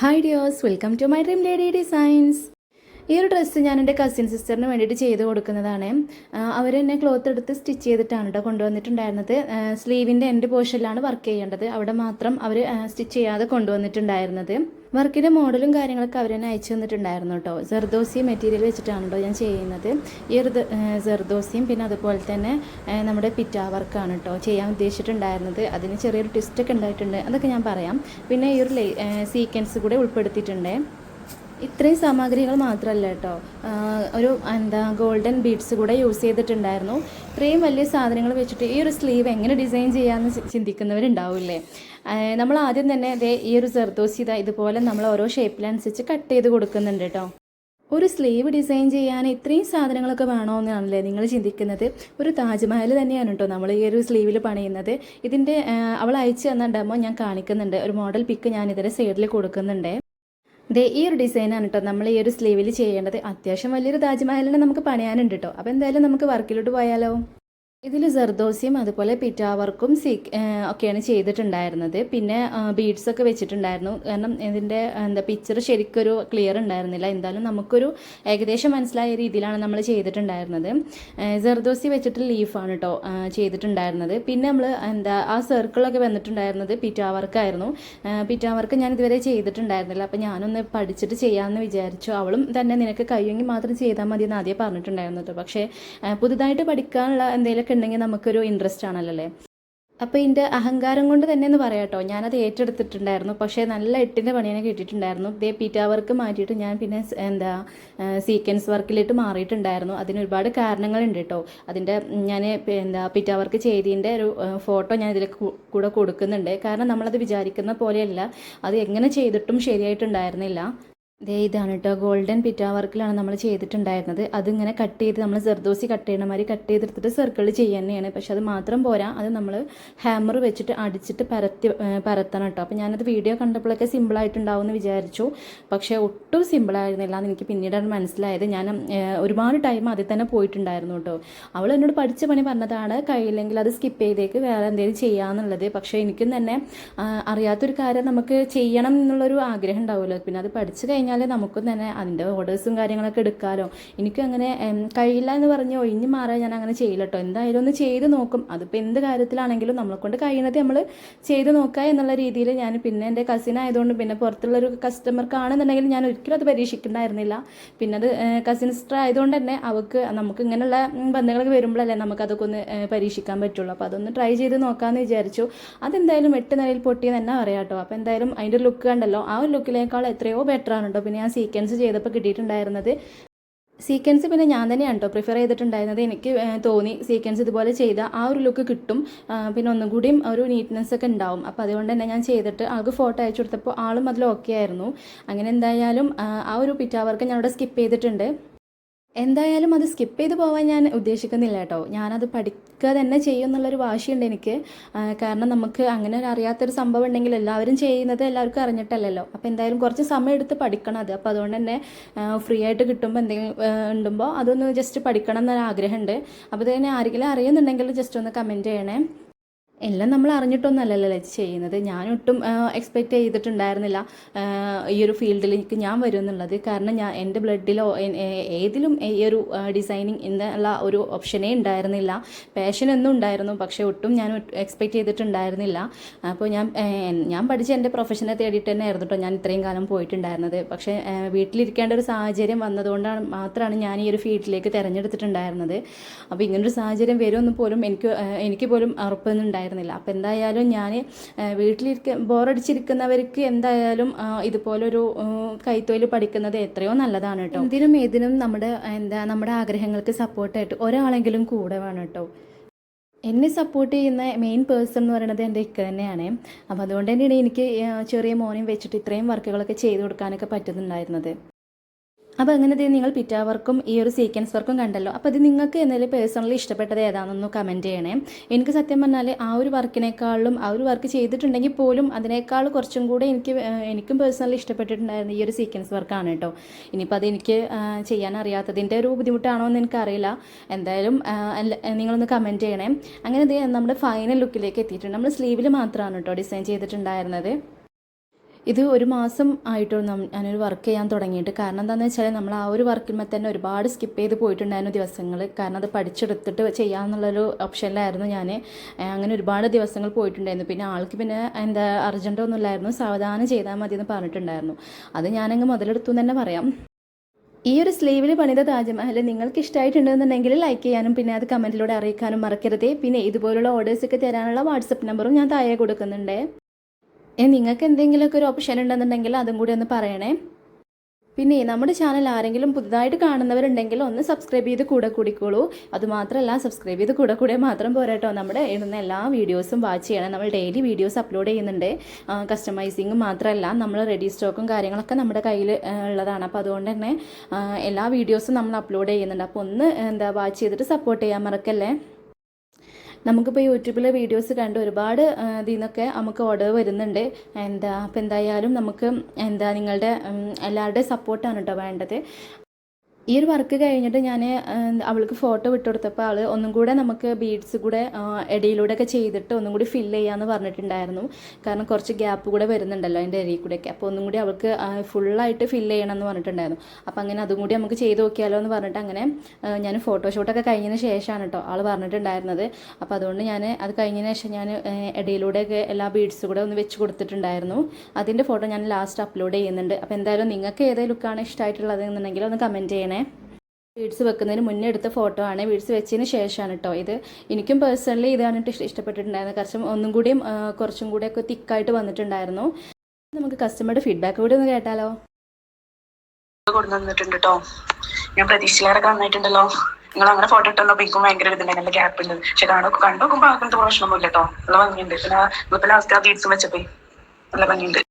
Hi dears, welcome to my dream lady designs. ഈ ഒരു dress ഞാൻ എൻ്റെ കസിൻ സിസ്റ്ററിന് വേണ്ടിയിട്ട് ചെയ്ത് കൊടുക്കുന്നതാണ്. അവർ എന്നെ ക്ലോത്ത് എടുത്ത് സ്റ്റിച്ച് ചെയ്തിട്ടാണ് കേട്ടോ കൊണ്ടുവന്നിട്ടുണ്ടായിരുന്നത്. സ്ലീവിൻ്റെ എൻഡ് പോർഷനിലാണ് വർക്ക് ചെയ്യേണ്ടത്, അവിടെ മാത്രം അവർ സ്റ്റിച്ച് ചെയ്യാതെ കൊണ്ടുവന്നിട്ടുണ്ടായിരുന്നത്. വർക്കിൻ്റെ മോഡലും കാര്യങ്ങളൊക്കെ അവർ തന്നെ അയച്ചു തന്നിട്ടുണ്ടായിരുന്നു കേട്ടോ. ജർദോസി മെറ്റീരിയൽ വെച്ചിട്ടാണ് കേട്ടോ ഞാൻ ചെയ്യുന്നത്. ഈ ഒരു ജർദോസിയും പിന്നെ അതുപോലെ തന്നെ നമ്മുടെ പിറ്റാ വർക്കാണ് കേട്ടോ ചെയ്യാൻ ഉദ്ദേശിച്ചിട്ടുണ്ടായിരുന്നത്. അതിന് ചെറിയൊരു ട്വിസ്റ്റൊക്കെ ഉണ്ടായിട്ടുണ്ട്, അതൊക്കെ ഞാൻ പറയാം. പിന്നെ ഈ ഒരു സീക്വൻസ് കൂടെ ഉൾപ്പെടുത്തിയിട്ടുണ്ട്. ഇത്രയും സാമഗ്രികൾ മാത്രമല്ല കേട്ടോ, ഒരു ഗോൾഡൻ ബീഡ്സ് കൂടെ യൂസ് ചെയ്തിട്ടുണ്ടായിരുന്നു. ഇത്രയും വലിയ സാധനങ്ങൾ വെച്ചിട്ട് ഈ ഒരു സ്ലീവ് എങ്ങനെ ഡിസൈൻ ചെയ്യാമെന്ന് ചിന്തിക്കുന്നവരുണ്ടാവില്ലേ. നമ്മൾ ആദ്യം തന്നെ ഈ ഒരു ജർദോസി ഇതുപോലെ നമ്മൾ ഓരോ ഷേപ്പിനനുസരിച്ച് കട്ട് ചെയ്ത് കൊടുക്കുന്നുണ്ട് കേട്ടോ. ഒരു സ്ലീവ് ഡിസൈൻ ചെയ്യാൻ ഇത്രയും സാധനങ്ങളൊക്കെ വേണമെന്നാണല്ലേ നിങ്ങൾ ചിന്തിക്കുന്നത്. ഒരു താജ്മഹൽ തന്നെയാണ് കേട്ടോ നമ്മൾ ഈ ഒരു സ്ലീവിൽ പണിയുന്നത്. ഇതിൻ്റെ അവൾ അയച്ചു തന്ന ഡെമോ ഞാൻ കാണിക്കുന്നുണ്ട്. ഒരു മോഡൽ പിക്ക് ഞാൻ ഇതിൻ്റെ സൈഡിൽ കൊടുക്കുന്നുണ്ട്. ഈ ഒരു ഡിസൈനാണ് കേട്ടോ നമ്മൾ ഈ ഒരു സ്ലീവിൽ ചെയ്യേണ്ടത്. അത്യാവശ്യം വലിയൊരു താജ്മഹലിനെ നമുക്ക് പണിയാനുണ്ട് കേട്ടോ. അപ്പോൾ എന്തായാലും നമുക്ക് വർക്കിലോട്ട് പോയാലോ. ഇതിൽ ജർദോസിയും അതുപോലെ പിറ്റാ വർക്കും ഒക്കെയാണ് ചെയ്തിട്ടുണ്ടായിരുന്നത്. പിന്നെ ബീഡ്സൊക്കെ വെച്ചിട്ടുണ്ടായിരുന്നു. കാരണം ഇതിൻ്റെ പിക്ചർ ശരിക്കൊരു ക്ലിയർ ഉണ്ടായിരുന്നില്ല. എന്തായാലും നമുക്കൊരു ഏകദേശം മനസ്സിലായ രീതിയിലാണ് നമ്മൾ ചെയ്തിട്ടുണ്ടായിരുന്നത്. ജർദോസി വെച്ചിട്ട് ലീഫാണ് കേട്ടോ ചെയ്തിട്ടുണ്ടായിരുന്നത്. പിന്നെ നമ്മൾ ആ സർക്കിളൊക്കെ വന്നിട്ടുണ്ടായിരുന്നത് പിറ്റാ വർക്കായിരുന്നു. പിറ്റാ വർക്ക് ഞാൻ ഇതുവരെ ചെയ്തിട്ടുണ്ടായിരുന്നില്ല. അപ്പോൾ ഞാനൊന്ന് പഠിച്ചിട്ട് ചെയ്യാമെന്ന് വിചാരിച്ചു. അവളും തന്നെ നിനക്ക് കഴിയുമെങ്കിൽ മാത്രം ചെയ്താൽ മതി എന്ന് ആദ്യം പറഞ്ഞിട്ടുണ്ടായിരുന്നു കേട്ടോ. പക്ഷേ പുതുതായിട്ട് പഠിക്കാനുള്ള എന്തെങ്കിലും ഉണ്ടെങ്കിൽ നമുക്കൊരു ഇൻട്രസ്റ്റ് ആണല്ലോ. അപ്പോൾ ഇതിൻ്റെ അഹങ്കാരം കൊണ്ട് തന്നെ എന്ന് പറയാം കേട്ടോ, ഞാനത് ഏറ്റെടുത്തിട്ടുണ്ടായിരുന്നു. പക്ഷേ നല്ല 8ൻ്റെ പണിയാണ് കിട്ടിയിട്ടുണ്ടായിരുന്നു. പിറ്റാ വർക്ക് മാറ്റിയിട്ട് ഞാൻ പിന്നെ സീക്വൻസ് വർക്കിലിട്ട് മാറിയിട്ടുണ്ടായിരുന്നു. അതിന് ഒരുപാട് കാരണങ്ങളുണ്ട് കേട്ടോ. അതിൻ്റെ ഞാൻ പിറ്റാ വർക്ക് ചെയ്തതിൻ്റെ ഒരു ഫോട്ടോ ഞാൻ ഇതിൽ കൂടെ കൊടുക്കുന്നുണ്ട്. കാരണം നമ്മളത് വിചാരിക്കുന്ന പോലെയല്ല, അത് എങ്ങനെ ചെയ്തിട്ടും ശരിയായിട്ടുണ്ടായിരുന്നില്ല. ഇതാണ് കേട്ടോ, ഗോൾഡൻ പിറ്റാ വർക്കിലാണ് നമ്മൾ ചെയ്തിട്ടുണ്ടായിരുന്നത്. അതിങ്ങനെ കട്ട് ചെയ്ത് നമ്മൾ ജർദോസി കട്ട് ചെയ്യണ മാതിരി കട്ട് ചെയ്തെടുത്തിട്ട് സർക്കിൾ ചെയ്യുക തന്നെയാണ്. പക്ഷെ അത് മാത്രം പോരാ, അത് നമ്മൾ ഹാമർ വെച്ചിട്ട് അടിച്ചിട്ട് പരത്തണം കേട്ടോ. അപ്പോൾ ഞാനത് വീഡിയോ കണ്ടപ്പോഴൊക്കെ സിമ്പിളായിട്ടുണ്ടാവും എന്ന് വിചാരിച്ചു. പക്ഷേ ഒട്ടും സിമ്പിളായിരുന്നില്ല എന്ന് എനിക്ക് പിന്നീടാണ് മനസ്സിലായത്. ഞാൻ ഒരുപാട് ടൈം അതിൽ തന്നെ പോയിട്ടുണ്ടായിരുന്നു കേട്ടോ. അവൾ എന്നോട് പഠിച്ച പണി പറഞ്ഞതാണ്, കഴിയില്ലെങ്കിൽ അത് സ്കിപ്പ് ചെയ്തേക്ക്, വേറെ എന്തെങ്കിലും ചെയ്യാമെന്നുള്ളത്. പക്ഷേ എനിക്കും തന്നെ അറിയാത്തൊരു കാര്യം നമുക്ക് ചെയ്യണം എന്നുള്ളൊരു ആഗ്രഹം ഉണ്ടാവുമല്ലോ. പിന്നെ അത് പഠിച്ചു കഴിഞ്ഞാൽ നമുക്കും തന്നെ അതിൻ്റെ ഓർഡേഴ്സും കാര്യങ്ങളൊക്കെ എടുക്കാമല്ലോ. എനിക്കും അങ്ങനെ കഴിയില്ല എന്ന് പറഞ്ഞ് ഒഴിഞ്ഞ് മാറാൻ ഞാൻ അങ്ങനെ ചെയ്യില്ല കേട്ടോ. എന്തായാലും ഒന്ന് ചെയ്ത് നോക്കും. അതിപ്പോൾ എന്ത് കാര്യത്തിലാണെങ്കിലും നമ്മളെ കൊണ്ട് കഴിയുന്നത് നമ്മൾ ചെയ്ത് നോക്കുക എന്നുള്ള രീതിയിൽ ഞാൻ പിന്നെ എൻ്റെ കസിൻ ആയതുകൊണ്ട് പിന്നെ പുറത്തുള്ളൊരു കസ്റ്റമർക്കാണെന്നുണ്ടെങ്കിൽ ഞാൻ ഒരിക്കലും അത് പരീക്ഷിക്കേണ്ടായിരുന്നില്ല. പിന്നെ അത് കസിൻ സിസ്റ്റർ ആയതുകൊണ്ട് തന്നെ നമുക്ക് ഇങ്ങനെയുള്ള ബന്ധങ്ങളൊക്കെ വരുമ്പോഴല്ലേ നമുക്കതൊക്കെ ഒന്ന് പരീക്ഷിക്കാൻ പറ്റുള്ളൂ. അപ്പോൾ അതൊന്ന് ട്രൈ ചെയ്ത് നോക്കാമെന്ന് വിചാരിച്ചു. അതെന്തായാലും 8 നിലയിൽ പൊട്ടിയെന്ന് തന്നെ പറയാം കേട്ടോ. അപ്പോൾ എന്തായാലും അതിൻ്റെ ലുക്ക് കണ്ടല്ലോ, ആ ഒരു ലുക്കിനേക്കാൾ എത്രയോ ബെറ്റർ ആണ് കേട്ടോ. പിന്നെ ഞാൻ സീക്വൻസ് ചെയ്തപ്പോൾ കിട്ടിയിട്ടുണ്ടായിരുന്നത്. സീക്വൻസ് പിന്നെ ഞാൻ തന്നെയാണ് കേട്ടോ പ്രിഫർ ചെയ്തിട്ടുണ്ടായിരുന്നത്. എനിക്ക് തോന്നി സീക്വൻസ് ഇതുപോലെ ചെയ്താൽ ആ ഒരു ലുക്ക് കിട്ടും, പിന്നെ ഒന്നും കൂടിയും ഒരു നീറ്റ്നെസ് ഒക്കെ ഉണ്ടാവും. അപ്പോൾ അതുകൊണ്ട് തന്നെ ഞാൻ ചെയ്തിട്ട് ആൾക്ക് ഫോട്ടോ അയച്ചു കൊടുത്തപ്പോൾ ആളും അതിൽ ഓക്കെ ആയിരുന്നു. അങ്ങനെ എന്തായാലും ആ ഒരു പിറ്റാ വർക്ക് ഞാനിവിടെ സ്കിപ്പ് ചെയ്തിട്ടുണ്ട്. എന്തായാലും അത് സ്കിപ്പ് ചെയ്ത് പോകാൻ ഞാൻ ഉദ്ദേശിക്കുന്നില്ല കേട്ടോ. ഞാനത് പഠിക്കുക തന്നെ ചെയ്യും എന്നുള്ളൊരു വാശിയുണ്ട് എനിക്ക്. കാരണം നമുക്ക് അങ്ങനെ ഒരു അറിയാത്തൊരു സംഭവം ഉണ്ടെങ്കിൽ എല്ലാവരും ചെയ്യുന്നത് എല്ലാവർക്കും അറിഞ്ഞിട്ടല്ലല്ലോ. അപ്പോൾ എന്തായാലും കുറച്ച് സമയം എടുത്ത് പഠിക്കണം അത്. അപ്പോൾ അതുകൊണ്ട് തന്നെ ഫ്രീ ആയിട്ട് കിട്ടുമ്പോൾ എന്തെങ്കിലും ഉണ്ടുമ്പോൾ അതൊന്ന് ജസ്റ്റ് പഠിക്കണം എന്നൊരു ആഗ്രഹമുണ്ട്. അപ്പോൾ തന്നെ ആരെങ്കിലും അറിയുന്നുണ്ടെങ്കിൽ ജസ്റ്റ് ഒന്ന് കമൻറ്റ് ചെയ്യണേ. എല്ലാം നമ്മൾ അറിഞ്ഞിട്ടൊന്നുമല്ലല്ലോ ചെയ്യുന്നത്. ഞാനൊട്ടും എക്സ്പെക്റ്റ് ചെയ്തിട്ടുണ്ടായിരുന്നില്ല ഈ ഒരു ഫീൽഡിലേക്ക് ഞാൻ വരും എന്നുള്ളത്. കാരണം എൻ്റെ ബ്ലഡിലോ ഏതിലും ഈ ഒരു ഡിസൈനിങ് എന്നുള്ള ഒരു ഓപ്ഷനേ ഉണ്ടായിരുന്നില്ല. പാഷനൊന്നും ഉണ്ടായിരുന്നു, പക്ഷേ ഒട്ടും ഞാൻ എക്സ്പെക്റ്റ് ചെയ്തിട്ടുണ്ടായിരുന്നില്ല. അപ്പോൾ ഞാൻ പഠിച്ച എൻ്റെ പ്രൊഫഷനെ തേടിയിട്ട് തന്നെ ആയിരുന്നു കേട്ടോ ഞാൻ ഇത്രയും കാലം പോയിട്ടുണ്ടായിരുന്നത്. പക്ഷേ വീട്ടിലിരിക്കേണ്ട ഒരു സാഹചര്യം വന്നതുകൊണ്ടാണ് മാത്രമാണ് ഞാൻ ഈ ഒരു ഫീൽഡിലേക്ക് തിരഞ്ഞെടുത്തിട്ടുണ്ടായിരുന്നത്. അപ്പോൾ ഇങ്ങനൊരു സാഹചര്യം വരുമെന്ന് പോലും എനിക്ക് പോലും ഉറപ്പൊന്നും ഉണ്ടായിരുന്നു. അപ്പോൾ എന്തായാലും ഞാൻ ബോറടിച്ചിരിക്കുന്നവർക്ക് എന്തായാലും ഇതുപോലൊരു കൈത്തൊഴിൽ പഠിക്കുന്നത് എത്രയോ നല്ലതാണ് കേട്ടോ. ഇതിനും ഏതിനും നമ്മുടെ ആഗ്രഹങ്ങൾക്ക് സപ്പോർട്ടായിട്ട് ഒരാളെങ്കിലും കൂടെ വേണം കേട്ടോ. എന്നെ സപ്പോർട്ട് ചെയ്യുന്ന മെയിൻ പേഴ്സൺ എന്ന് പറയുന്നത് എൻ്റെ ഇക്ക തന്നെയാണ്. അപ്പോൾ അതുകൊണ്ട് തന്നെയാണ് എനിക്ക് ചെറിയ മോനെയും വെച്ചിട്ട് ഇത്രയും വർക്കുകളൊക്കെ ചെയ്ത് കൊടുക്കാനൊക്കെ പറ്റുന്നുണ്ടായിരുന്നത്. അപ്പോൾ അങ്ങനെ നിങ്ങൾ പിറ്റാ വർക്കും ഈ ഒരു സീക്വൻസ് വർക്കും കണ്ടല്ലോ. അപ്പോൾ ഇത് നിങ്ങൾക്ക് എന്തെങ്കിലും പേഴ്സണലി ഇഷ്ടപ്പെട്ടത് ഏതാണെന്നൊന്ന് കമൻറ്റ് ചെയ്യണേ. എനിക്ക് സത്യം പറഞ്ഞാൽ ആ ഒരു വർക്കിനേക്കാളും ആ ഒരു വർക്ക് ചെയ്തിട്ടുണ്ടെങ്കിൽ പോലും അതിനേക്കാൾ കുറച്ചും കൂടെ എനിക്കും പേഴ്സണലി ഇഷ്ടപ്പെട്ടിട്ടുണ്ടായിരുന്ന ഈ ഒരു സീക്വൻസ് വർക്കാണ് കേട്ടോ. ഇനിയിപ്പോൾ അതെനിക്ക് ചെയ്യാൻ അറിയാത്തതിൻ്റെ ഒരു ബുദ്ധിമുട്ടാണോ എന്ന് എനിക്കറിയില്ല. എന്തായാലും നിങ്ങളൊന്ന് കമൻറ്റ് ചെയ്യണേ. അങ്ങനെ നമ്മുടെ ഫൈനൽ ലുക്കിലേക്ക് എത്തിയിട്ടുണ്ട്. നമ്മൾ സ്ലീവിൽ മാത്രമാണ് കേട്ടോ ഡിസൈൻ ചെയ്തിട്ടുണ്ടായിരുന്നത്. ഇത് ഒരു മാസം ആയിട്ടുള്ളൂ ഞാനൊരു വർക്ക് ചെയ്യാൻ തുടങ്ങിയിട്ട്. കാരണം എന്താണെന്ന് വെച്ചാൽ നമ്മൾ ആ ഒരു വർക്കിന്മേൽ തന്നെ ഒരുപാട് സ്കിപ്പ് ചെയ്ത് പോയിട്ടുണ്ടായിരുന്നു ദിവസങ്ങൾ. കാരണം അത് പഠിച്ചെടുത്തിട്ട് ചെയ്യാമെന്നുള്ളൊരു ഓപ്ഷനിലായിരുന്നു ഞാൻ. അങ്ങനെ ഒരുപാട് ദിവസങ്ങൾ പോയിട്ടുണ്ടായിരുന്നു. പിന്നെ ആൾക്ക് പിന്നെ എന്താ അർജൻറ്റൊന്നും ഇല്ലായിരുന്നു, സാവധാനം ചെയ്താൽ മതി എന്ന് പറഞ്ഞിട്ടുണ്ടായിരുന്നു. അത് ഞാനങ്ങ് മുതലെടുത്തു എന്ന് തന്നെ പറയാം. ഈ ഒരു സ്ലീവിൽ പണിത താജ്മഹൽ നിങ്ങൾക്ക് ഇഷ്ടമായിട്ടുണ്ടെന്നുണ്ടെങ്കിൽ ലൈക്ക് ചെയ്യാനും പിന്നെ അത് കമൻറ്റിലൂടെ അറിയിക്കാനും മറക്കരുത്. പിന്നെ ഇതുപോലുള്ള ഓർഡേഴ്സൊക്കെ തരാനുള്ള വാട്സപ്പ് നമ്പറും ഞാൻ താഴെ കൊടുക്കുന്നുണ്ട്. നിങ്ങൾക്ക് എന്തെങ്കിലുമൊക്കെ ഒരു ഓപ്ഷൻ ഉണ്ടെന്നുണ്ടെങ്കിൽ അതും കൂടി ഒന്ന് പറയണേ. പിന്നെ നമ്മുടെ ചാനൽ ആരെങ്കിലും പുതുതായിട്ട് കാണുന്നവരുണ്ടെങ്കിൽ ഒന്ന് സബ്സ്ക്രൈബ് ചെയ്ത് കൂടെ കൂടിക്കോളൂ. അതുമാത്രമല്ല, സബ്സ്ക്രൈബ് ചെയ്ത് കൂടെ മാത്രം പോരാട്ടോ, നമ്മുടെ ഇടുന്ന എല്ലാ വീഡിയോസും വാച്ച് ചെയ്യണം. നമ്മൾ ഡെയിലി വീഡിയോസ് അപ്ലോഡ് ചെയ്യുന്നുണ്ട്. കസ്റ്റമൈസിങ് മാത്രമല്ല, നമ്മൾ റെഡി സ്റ്റോക്കും കാര്യങ്ങളൊക്കെ നമ്മുടെ കയ്യിൽ ഉള്ളതാണ്. അപ്പോൾ അതുകൊണ്ട് തന്നെ എല്ലാ വീഡിയോസും നമ്മൾ അപ്ലോഡ് ചെയ്യുന്നുണ്ട്. അപ്പോൾ ഒന്ന് വാച്ച് ചെയ്തിട്ട് സപ്പോർട്ട് ചെയ്യാൻ മറക്കല്ലേ. നമുക്കിപ്പോൾ യൂട്യൂബിലെ വീഡിയോസ് കണ്ട് ഒരുപാട് ഇതിൽ നിന്നൊക്കെ നമുക്ക് ഓർഡർ വരുന്നുണ്ട്. അപ്പോൾ എന്തായാലും നമുക്ക് നിങ്ങളുടെ എല്ലാവരുടെയും സപ്പോർട്ടാണ് കേട്ടോ വേണ്ടത്. ഈ ഒരു വർക്ക് കഴിഞ്ഞിട്ട് ഞാൻ അവൾക്ക് ഫോട്ടോ വിട്ടു കൊടുത്തപ്പോൾ ആൾ ഒന്നും കൂടെ നമുക്ക് ബീഡ്സ് കൂടെ ഇടയിലൂടെയൊക്കെ ചെയ്തിട്ട് ഒന്നും കൂടി ഫില്ല് ചെയ്യാമെന്ന് പറഞ്ഞിട്ടുണ്ടായിരുന്നു. കാരണം കുറച്ച് ഗ്യാപ്പ് കൂടെ വരുന്നുണ്ടല്ലോ അതിൻ്റെ ഇടയിൽ കൂടെയൊക്കെ. അപ്പോൾ ഒന്നും കൂടി അവൾക്ക് ഫുള്ളായിട്ട് ഫില്ല് ചെയ്യണമെന്ന് പറഞ്ഞിട്ടുണ്ടായിരുന്നു. അപ്പോൾ അങ്ങനെ അതും കൂടി നമുക്ക് ചെയ്ത് നോക്കിയാലോ എന്ന് പറഞ്ഞിട്ട് അങ്ങനെ ഞാൻ ഫോട്ടോഷൂട്ടൊക്കെ കഴിഞ്ഞതിന് ശേഷമാണ് കേട്ടോ ആൾ പറഞ്ഞിട്ടുണ്ടായിരുന്നത്. അപ്പോൾ അതുകൊണ്ട് ഞാൻ അത് കഴിഞ്ഞതിന് ശേഷം ഞാൻ ഇടയിലൂടെയൊക്കെ എല്ലാ ബീഡ്സ് കൂടെ ഒന്ന് വെച്ച് കൊടുത്തിട്ടുണ്ടായിരുന്നു. അതിൻ്റെ ഫോട്ടോ ഞാൻ ലാസ്റ്റ് അപ്ലോഡ് ചെയ്യുന്നുണ്ട്. അപ്പോൾ എന്തായാലും നിങ്ങൾക്ക് ഏതേ ലുക്കാണ് ഇഷ്ടമായിട്ടുള്ളത് എന്നുണ്ടെങ്കിൽ ഒന്ന് കമൻറ്റ് ചെയ്യണേ. ബീഡ്സ് വെക്കുന്നതിന് മുന്നേ എടുത്ത ഫോട്ടോ ആണ്, ബീഡ്സ് വെച്ചതിന് ശേഷമാണ് കേട്ടോ ഇത്. എനിക്കും പേഴ്സണലി ഇതാണ് ഇഷ്ടപ്പെട്ടിട്ടുണ്ടായിരുന്നത്. കുറച്ചും കൂടെ ഒക്കെ തിക്കായിട്ട് വന്നിട്ടുണ്ടായിരുന്നു. നമുക്ക് കസ്റ്റമറുടെ ഫീഡ്ബാക്ക് കൂടി ഒന്ന് കേട്ടാലോ. കൊടുത്തിട്ടുണ്ട് കേട്ടോ, ഞാൻ പ്രതീക്ഷയിലേറെ നന്നായിട്ടുണ്ടല്ലോ. നിങ്ങൾ അങ്ങനെ ഫോട്ടോ ഇട്ടല്ലോ, എനിക്കും ഭയങ്കര ഇതുണ്ട്, നല്ല ഗ്യാപ്പ് ഉണ്ട്. പക്ഷെ കണ്ടു നോക്കുമ്പോൾ അങ്ങനത്തെ പ്രശ്നമൊന്നുമില്ല കേട്ടോ, നല്ല ഭംഗിയുണ്ട്. പിന്നെ ലാസ്റ്റ് ആ ബീഡ്സും വെച്ചപ്പോ നല്ല ഭംഗിയുണ്ട്.